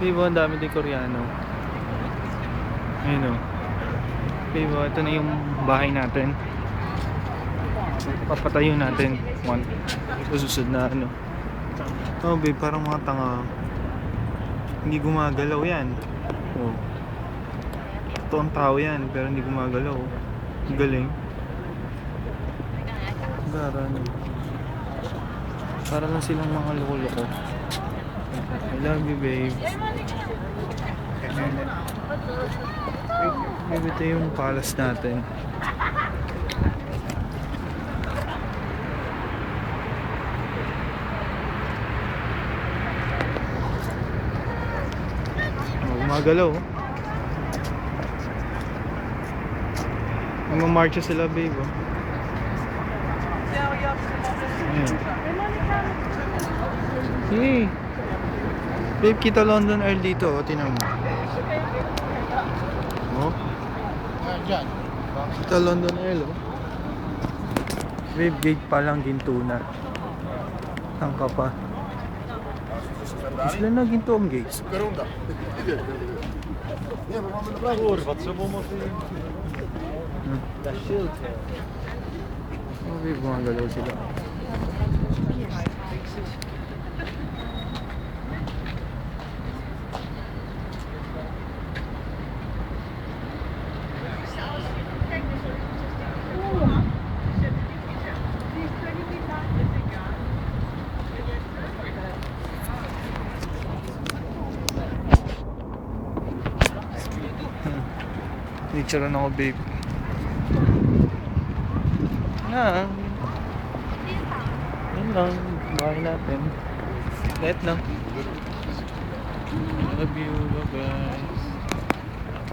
Babe, ang dami din Koreano. Ayun o. Babe, ito na yung bahay natin. Papatayo natin. One. Susunod na ano. Oh babe, parang mga tanga. Hindi gumagalaw yan. Oh. Totoong tao yan, pero hindi gumagalaw. Ang galing. Gara ano. Para lang silang mga loko-loko. I love you, babe. Babe, ito yung palace natin. Oh, gumagalaw. Nagmamarcha sila, babe. Oh. Ayan. Hey. Babe, kita London Earl dito. Oh, tinan mo. Oh. Kita London Earl, oh. Babe, gate pa lang, ginto na. Tangka pa. Sila na ginto ang gate. Oh, babe, gumagalaw sila. Picture na ako, babe. Na. Yun lang. Bahay natin. Light lang. Love you. Bye-bye.